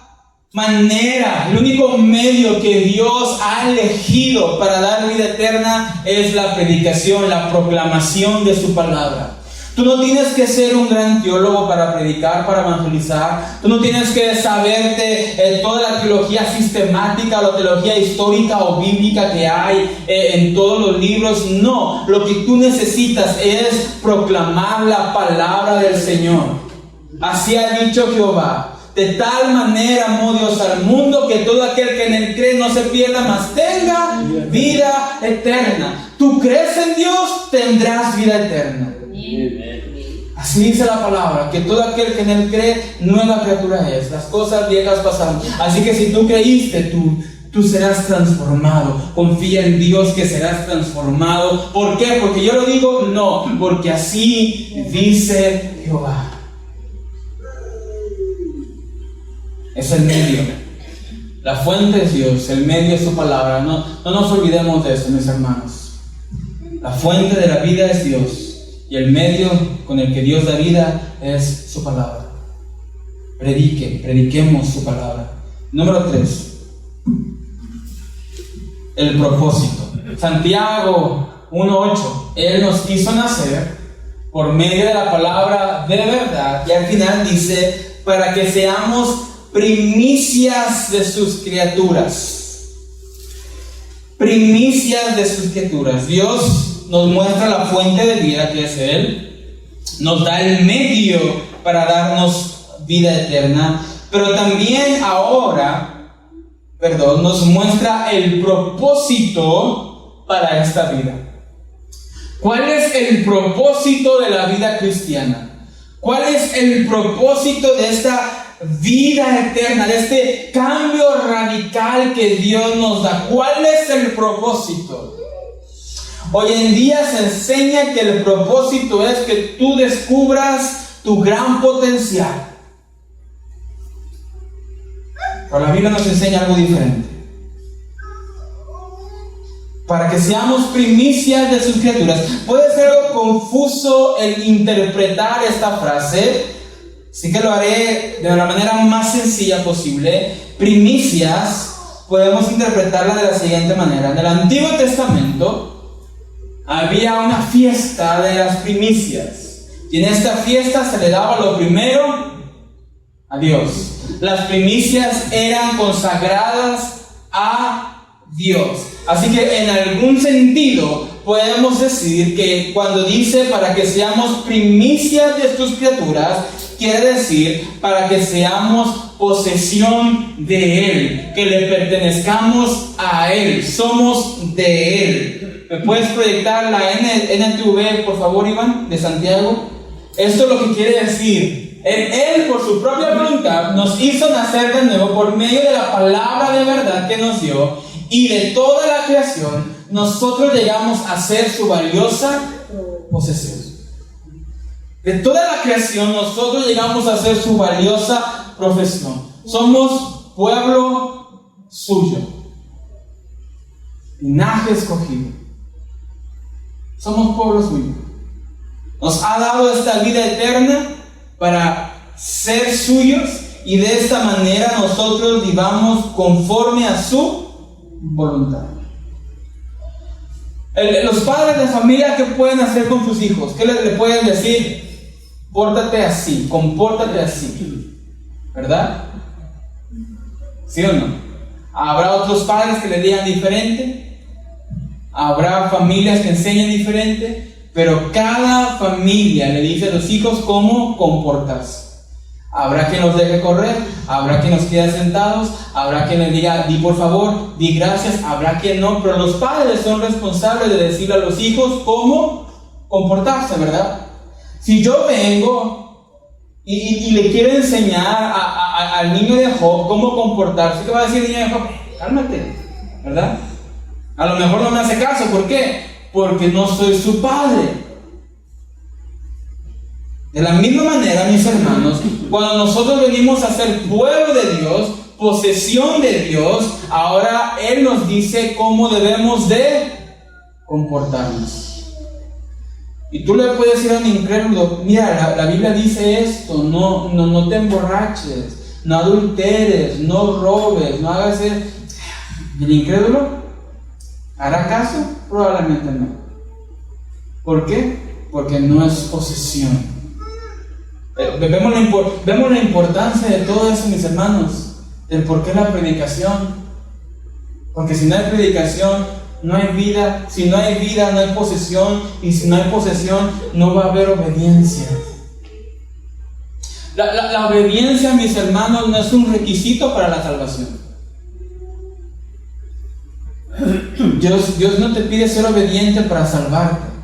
manera, el único medio que Dios ha elegido para dar vida eterna es la predicación, la proclamación de su palabra. Tú no tienes que ser un gran teólogo para predicar, para evangelizar. Tú no tienes que saberte toda la teología sistemática, la teología histórica o bíblica que hay en todos los libros. No, lo que tú necesitas es proclamar la palabra del Señor. Así ha dicho Jehová: de tal manera amó Dios al mundo, que todo aquel que en él cree no se pierda, mas tenga vida eterna. Tú crees en Dios, tendrás vida eterna. Así dice la palabra, que todo aquel que en él cree, nueva criatura es. Las cosas viejas pasaron. Así que si tú creíste, tú serás transformado. Confía en Dios que serás transformado. ¿Por qué? ¿Porque yo lo digo? No, porque así dice Jehová. Es el medio. La fuente es Dios, el medio es su palabra. No nos olvidemos de eso, mis hermanos. La fuente de la vida es Dios, y el medio con el que Dios da vida es su palabra. Prediquemos su palabra. Número 3. El propósito. Santiago 1:8. Él nos hizo nacer por medio de la palabra de verdad, y al final dice: para que seamos primicias de sus criaturas. Primicias de sus criaturas. Dios nos muestra la fuente de vida, que es Él. Nos da el medio para darnos vida eterna. Pero también ahora, nos muestra el propósito para esta vida. ¿Cuál es el propósito de la vida cristiana? ¿Cuál es el propósito de esta vida eterna, de este cambio radical que Dios nos da? ¿Cuál es el propósito? Hoy en día se enseña que el propósito es que tú descubras tu gran potencial. Pero la Biblia nos enseña algo diferente. Para que seamos primicias de sus criaturas. Puede ser algo confuso el interpretar esta frase, así que lo haré de la manera más sencilla posible. Primicias podemos interpretarla de la siguiente manera. En el Antiguo Testamento había una fiesta de las primicias, y en esta fiesta se le daba lo primero a Dios. Las primicias eran consagradas a Dios. Así que en algún sentido podemos decir que cuando dice para que seamos primicias de tus criaturas, quiere decir para que seamos posesión de Él, que le pertenezcamos a Él, somos de Él. ¿Me puedes proyectar la NTV, por favor, Iván, de Santiago? Esto es lo que quiere decir. Él, por su propia voluntad, nos hizo nacer de nuevo por medio de la palabra de verdad que nos dio, y de toda la creación, nosotros llegamos a ser su valiosa posesión. De toda la creación, nosotros llegamos a ser su valiosa profesión. Somos pueblo suyo, linaje escogido. Somos pueblo suyo. Nos ha dado esta vida eterna para ser suyos y de esta manera nosotros vivamos conforme a su voluntad. Los padres de familia, ¿qué pueden hacer con sus hijos? ¿Qué le pueden decir? Pórtate así, compórtate así, ¿verdad? ¿Sí o no? Habrá otros padres que le digan diferente, habrá familias que enseñen diferente, pero cada familia le dice a los hijos cómo comportarse. Habrá quien los deje correr, habrá quien los quede sentados, habrá quien les diga, di por favor, di gracias, habrá quien no, pero los padres son responsables de decirle a los hijos cómo comportarse, ¿verdad? Si yo vengo y le quiero enseñar al niño de Job cómo comportarse, ¿qué va a decir el niño de Job? Cálmate, ¿verdad? A lo mejor no me hace caso, ¿por qué? Porque no soy su padre. De la misma manera, mis hermanos, cuando nosotros venimos a ser pueblo de Dios, posesión de Dios, ahora Él nos dice cómo debemos de comportarnos. Y tú le puedes decir a un incrédulo, mira, la Biblia dice esto, no te emborraches, no adulteres, no robes, no hagas eso. ¿Y el incrédulo hará caso? Probablemente no. ¿Por qué? Porque no es posesión. Vemos la importancia de todo eso, mis hermanos, del por qué la predicación. Porque si no hay predicación, no hay vida. Si no hay vida, no hay posesión. Y si no hay posesión, no va a haber obediencia. La obediencia, mis hermanos, no es un requisito para la salvación. Dios no te pide ser obediente para salvarte.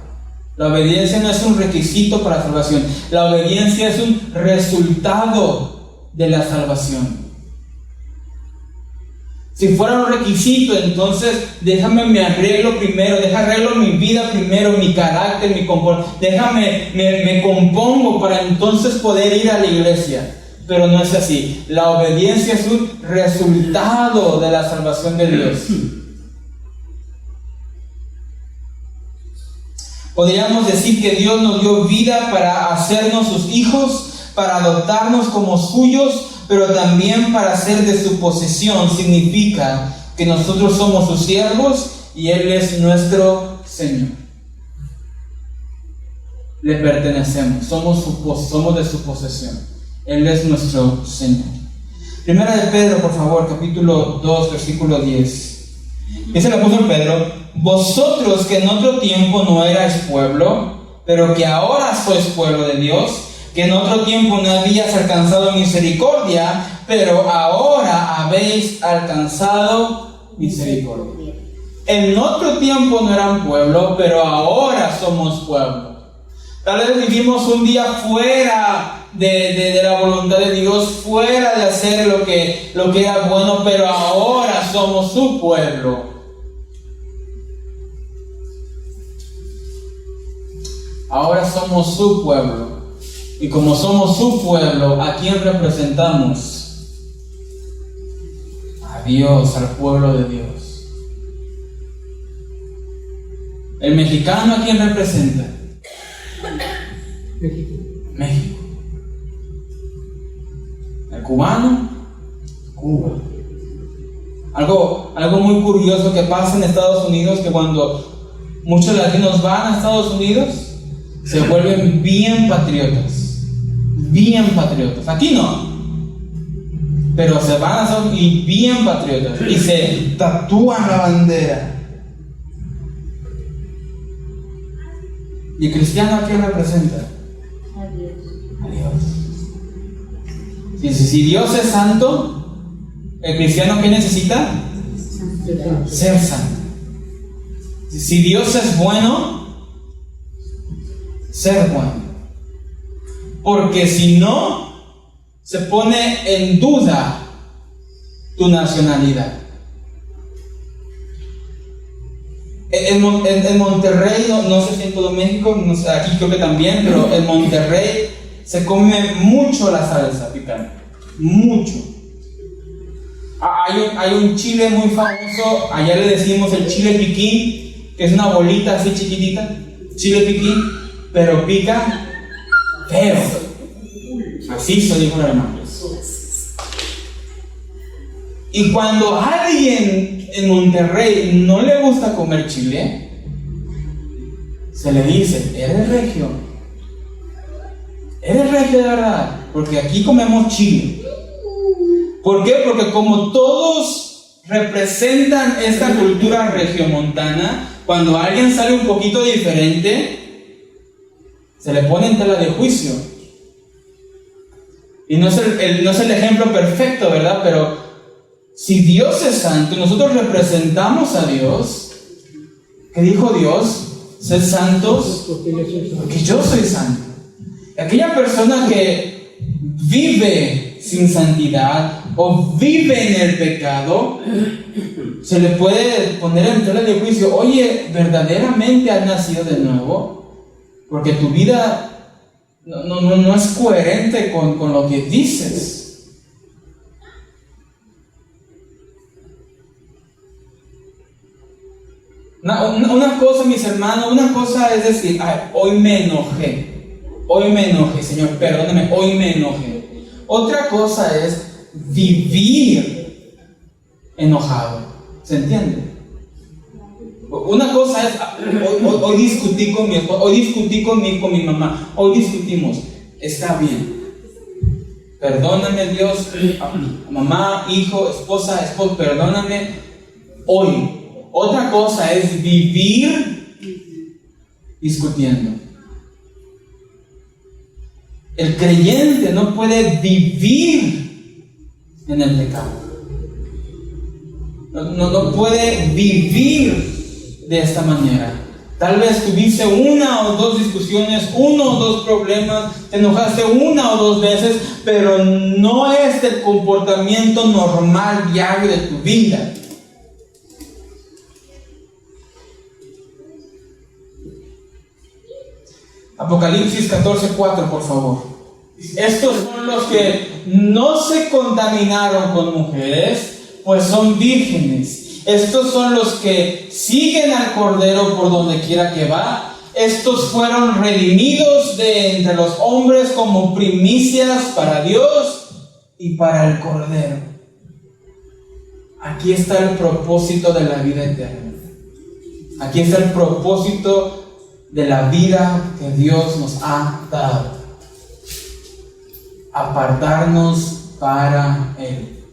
La obediencia no es un requisito para la salvación. La obediencia es un resultado de la salvación. Si fuera un requisito, entonces déjame me arreglo primero, arreglo mi vida primero, mi carácter, mi comportamiento, me compongo para entonces poder ir a la iglesia. Pero no es así. La obediencia es un resultado de la salvación de Dios. Podríamos decir que Dios nos dio vida para hacernos sus hijos, para adoptarnos como suyos, pero también para ser de su posesión. Significa que nosotros somos sus siervos y Él es nuestro Señor. Le pertenecemos, somos de su posesión. Él es nuestro Señor. Primera de Pedro, por favor, capítulo 2, versículo 10. Dice el apóstol Pedro: vosotros que en otro tiempo no erais pueblo, pero que ahora sois pueblo de Dios, que en otro tiempo no habíais alcanzado misericordia, pero ahora habéis alcanzado misericordia. En otro tiempo no eran pueblo, pero ahora somos pueblo. Tal vez vivimos un día fuera de la voluntad de Dios, fuera de hacer lo que era bueno, pero ahora somos su pueblo. Ahora somos su pueblo. Y como somos su pueblo, ¿a quién representamos? A Dios, al pueblo de Dios. ¿El mexicano a quién representa? México. ¿El cubano? Cuba. Algo muy curioso que pasa en Estados Unidos, que cuando muchos latinos van a Estados Unidos, se vuelven bien patriotas. Bien patriotas. Aquí no. Pero se van a Estados Unidos y bien patriotas. Y se tatúan la bandera. ¿Y el cristiano a quién representa? A Dios. Si Dios es santo, ¿el cristiano qué necesita? Ser santo. Si Dios es bueno, ser bueno. Porque si no, se pone en duda tu nacionalidad. En Monterrey, no sé si en todo México, no sé, aquí creo que también, pero en Monterrey se come mucho la salsa picante, mucho. Hay un chile muy famoso, allá le decimos el chile piquín, que es una bolita así chiquitita, chile piquín, pero pica feo. Así se dijo la hermana. Y cuando a alguien en Monterrey no le gusta comer chile, se le dice, eres regio de verdad, porque aquí comemos chile. ¿Por qué? Porque como todos representan esta cultura regiomontana, cuando alguien sale un poquito diferente, se le pone en tela de juicio. Y no es el ejemplo perfecto, ¿verdad? Pero si Dios es santo y nosotros representamos a Dios, ¿qué dijo Dios? Sed santos porque yo soy santo. Aquella persona que vive sin santidad o vive en el pecado, se le puede poner en tela de juicio. Oye, ¿verdaderamente has nacido de nuevo? Porque tu vida no es coherente con lo que dices. Una cosa, mis hermanos, una cosa es decir, ay, hoy me enojé, Señor, perdóname, hoy me enojé. Otra cosa es vivir enojado, ¿se entiende? Una cosa es, hoy discutí con mi esposa, hoy discutí con mi mamá, hoy discutimos, está bien. Perdóname, Dios, mamá, hijo, esposa, perdóname hoy. Otra cosa es vivir discutiendo. El creyente no puede vivir en el pecado. No puede vivir de esta manera. Tal vez tuviste una o dos discusiones, uno o dos problemas, te enojaste una o dos veces, pero no es el comportamiento normal diario de tu vida. Apocalipsis 14:4, por favor. Estos son los que no se contaminaron con mujeres, pues son vírgenes. Estos son los que siguen al Cordero por donde quiera que va. Estos fueron redimidos de entre los hombres como primicias para Dios y para el Cordero. Aquí está el propósito de la vida eterna. Aquí está el propósito de la vida que Dios nos ha dado. Apartarnos para Él.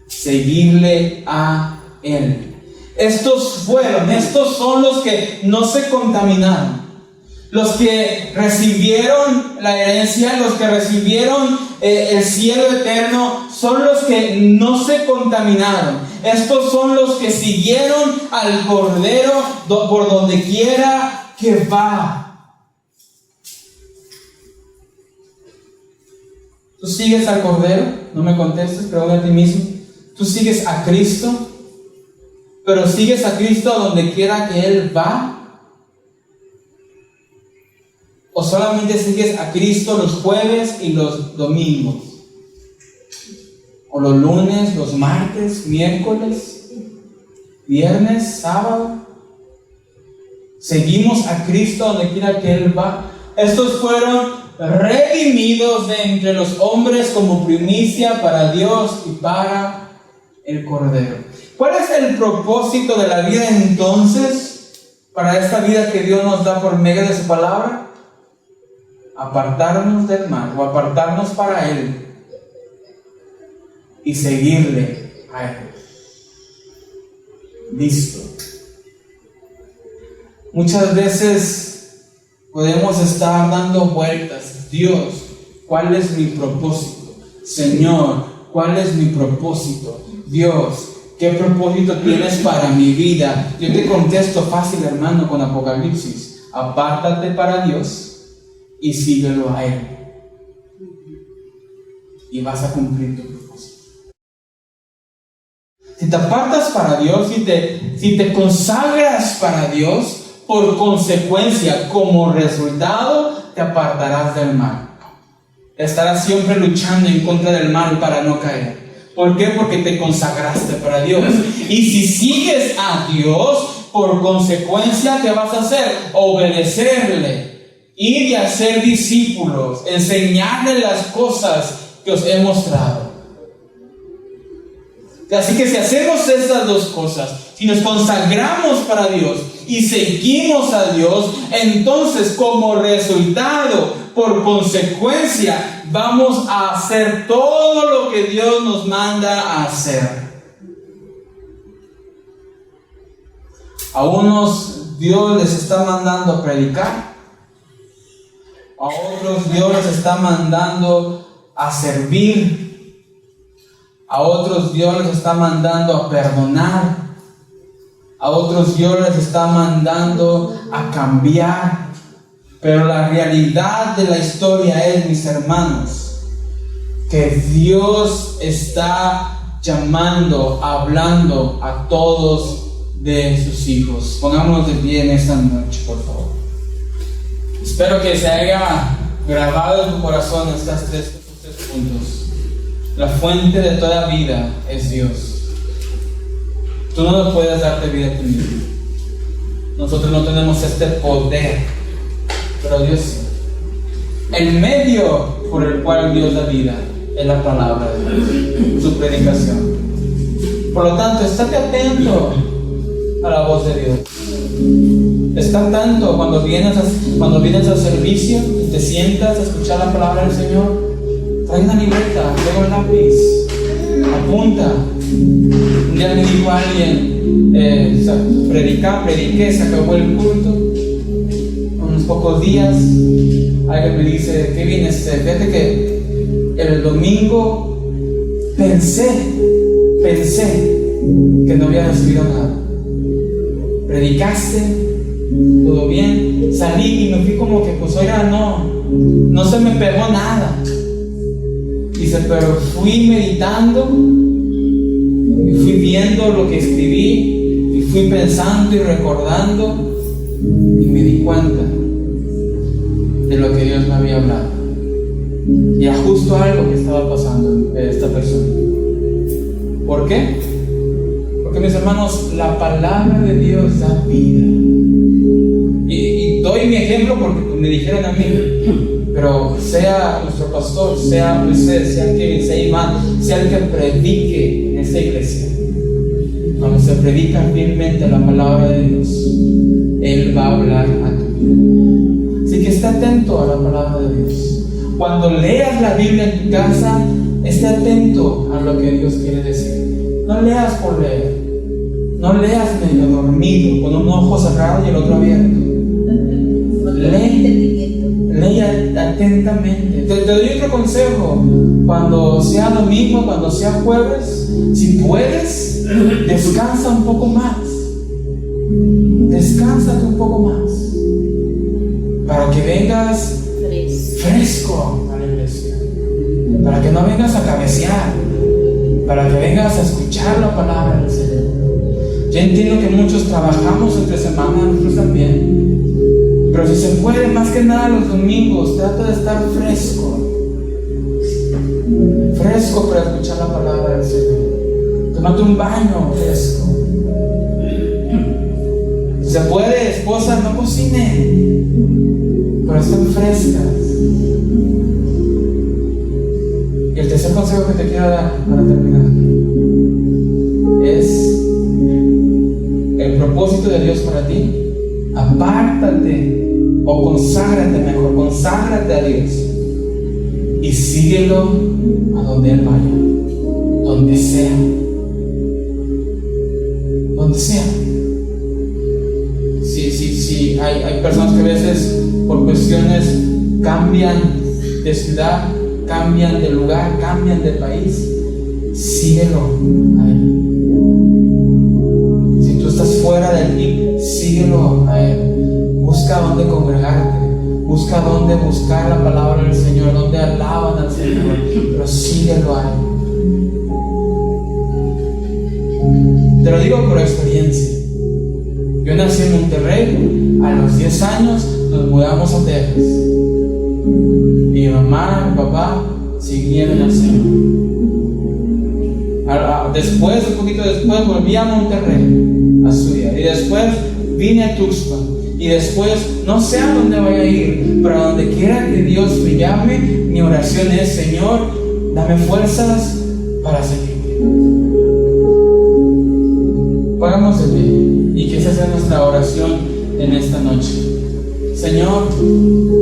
Seguirle a Él. Estos son los que no se contaminaron. Los que recibieron la herencia, los que recibieron el cielo eterno, son los que no se contaminaron. Estos son los que siguieron al Cordero por donde quiera que va. ¿Tú sigues al Cordero? No me contestes, pregúntate a ti mismo. ¿Tú sigues a Cristo? ¿Pero sigues a Cristo a donde quiera que Él va? ¿O solamente sigues a Cristo los jueves y los domingos? ¿O los lunes, los martes, miércoles, viernes, sábado? Seguimos a Cristo donde quiera que Él va. Estos fueron redimidos de entre los hombres como primicia para Dios y para el Cordero. ¿Cuál es el propósito de la vida entonces? Para esta vida que Dios nos da por medio de su palabra. Apartarnos del mal o apartarnos para Él y seguirle a Él. Listo. Muchas veces podemos estar dando vueltas. Dios, ¿cuál es mi propósito? Señor, ¿cuál es mi propósito? Dios, ¿qué propósito tienes para mi vida? Yo te contesto fácil, hermano, con Apocalipsis. Apártate para Dios y síguelo a Él. Y vas a cumplir tu propósito. Si te apartas para Dios, si te consagras para Dios, por consecuencia, como resultado, te apartarás del mal. Estarás siempre luchando en contra del mal para no caer. ¿Por qué? Porque te consagraste para Dios. Y si sigues a Dios, por consecuencia, ¿qué vas a hacer? Obedecerle. Ir y hacer discípulos. Enseñarle las cosas que os he mostrado. Así que si hacemos estas dos cosas, si nos consagramos para Dios y seguimos a Dios, entonces como resultado, por consecuencia, vamos a hacer todo lo que Dios nos manda a hacer. A unos Dios les está mandando a predicar, a otros Dios les está mandando a servir, a otros Dios les está mandando a perdonar, a otros Dios les está mandando a cambiar. Pero la realidad de la historia es, mis hermanos, que Dios está llamando, hablando a todos de sus hijos. Pongámonos de pie en esta noche, por favor. Espero que se haya grabado en tu corazón estos tres puntos. La fuente de toda vida es Dios. Tú no puedes darte vida a ti mismo. Nosotros no tenemos este poder, pero Dios sí. El medio por el cual Dios da vida es la palabra de Dios, su predicación. Por lo tanto, estate atento a la voz de Dios. Está atento cuando vienes al servicio y te sientas a escuchar la palabra del Señor. Trae una libreta, trae un lápiz, apunta. Un día me dijo alguien, prediqué, se acabó el culto. Unos pocos días, alguien me dice, Kevin, fíjate que el domingo pensé que no había recibido nada. Predicaste, todo bien, salí y me fui como que, pues oiga, no se me pegó nada. Dice, pero fui meditando y fui viendo lo que escribí y fui pensando y recordando y me di cuenta de lo que Dios me había hablado. Y era justo algo que estaba pasando en esta persona. ¿Por qué? Porque, mis hermanos, la palabra de Dios da vida. Y doy mi ejemplo porque me dijeron a mí. Pero sea nuestro pastor, sea Moisés, sea Kevin, sea Iván, sea el que predique en esta iglesia, cuando se predica fielmente la palabra de Dios, Él va a hablar a tu vida. Así que esté atento a la palabra de Dios. Cuando leas la Biblia en tu casa, esté atento a lo que Dios quiere decir. No leas por leer. No leas medio dormido, con un ojo cerrado y el otro abierto. Lee atentamente. Te doy otro consejo. Cuando sea domingo, cuando sea jueves, si puedes, descansa un poco más. Descánsate un poco más. Para que vengas fresco a la iglesia. Para que no vengas a cabecear. Para que vengas a escuchar la palabra del Señor. Yo entiendo que muchos trabajamos entre semana, nosotros también. Pero si se puede, más que nada los domingos, trata de estar fresco. Fresco para escuchar la palabra del Señor. Tómate un baño fresco. Si se puede, esposa, no cocine, pero estén frescas. Y el tercer consejo que te quiero dar para terminar es el propósito de Dios para ti. Apártate o conságrate a Dios y síguelo a donde Él vaya, donde sea, si hay personas que a veces por cuestiones cambian de ciudad, cambian de lugar, cambian de país, síguelo a Él. Si tú estás fuera de aquí, síguelo a Él. Busca dónde congregarte, busca dónde buscar la palabra del Señor, donde alaban al Señor, pero síguelo a Él. Te lo digo por experiencia. Yo nací en Monterrey, a los 10 años nos mudamos a Texas. Mi mamá, mi papá siguieron al Señor. Después, un poquito después, volví a Monterrey a estudiar. Y después vine a Tuxpan. Y después, no sé a dónde voy a ir, pero a donde quiera que Dios me llame, mi oración es: Señor, dame fuerzas para seguir. Pongamos de pie y que esa sea nuestra oración en esta noche. Señor,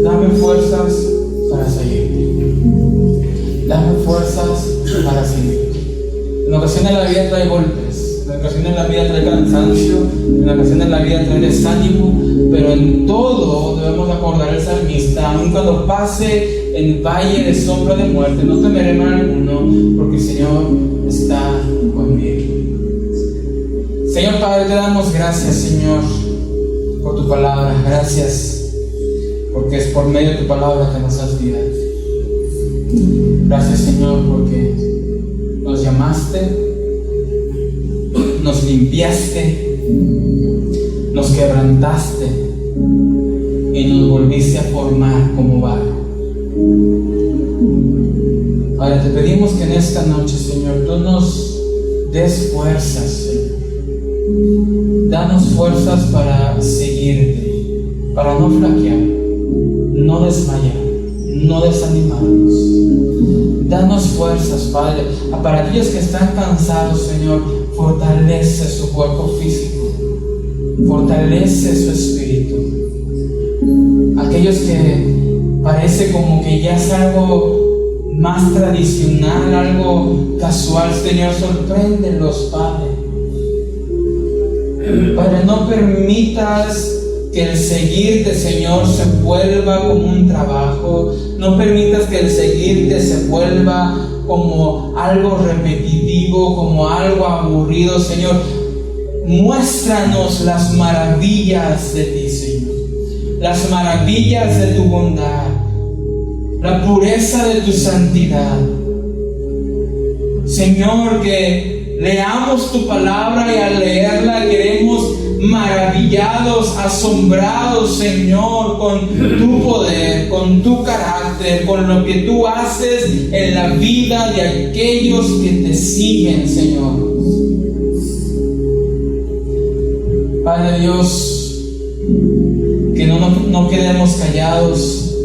dame fuerzas para seguir. Dame fuerzas para seguir. En ocasiones la vida trae golpes, en ocasiones la vida trae cansancio, en ocasiones la vida trae desánimo, pero en todo debemos acordar el salmista: aun cuando pase en valle de sombra de muerte, no temeré mal alguno, porque el Señor está conmigo. Señor Padre, te damos gracias, Señor, por tu palabra. Gracias, porque es por medio de tu palabra que nos has vida. Gracias, Señor, porque nos llamaste, nos limpiaste, nos quebrantaste y nos volviste a formar como barro. Ahora te pedimos que en esta noche, Señor, tú nos des fuerzas, Señor. Danos fuerzas para seguirte, para no flaquear, no desmayar, no desanimarnos. Danos fuerzas, Padre. Para aquellos que están cansados, Señor, fortalece su cuerpo físico, fortalece su espíritu. Aquellos que parece como que ya es algo más tradicional, algo casual, Señor, sorpréndelos, Padre. Padre, no permitas que el seguirte, Señor, se vuelva como un trabajo. No permitas que el seguirte se vuelva como algo repetitivo, como algo aburrido, Señor. Muéstranos las maravillas de ti, Señor. Las maravillas de tu bondad, la pureza de tu santidad. Señor, que leamos tu palabra y al leerla queremos maravillados, asombrados, Señor, con tu poder, con tu carácter, con lo que tú haces en la vida de aquellos que te siguen, Señor. Padre Dios, que no quedemos callados,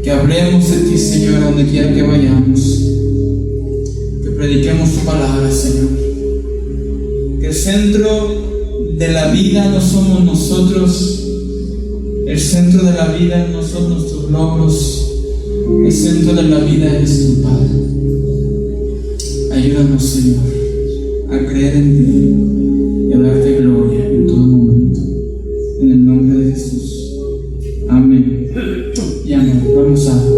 que hablemos de ti, Señor, donde quiera que vayamos. Prediquemos tu palabra, Señor. Que el centro de la vida no somos nosotros, el centro de la vida no son nuestros logros, el centro de la vida eres tu Padre. Ayúdanos, Señor, a creer en ti y a darte gloria en todo momento. En el nombre de Jesús. Amén y amén. Vamos a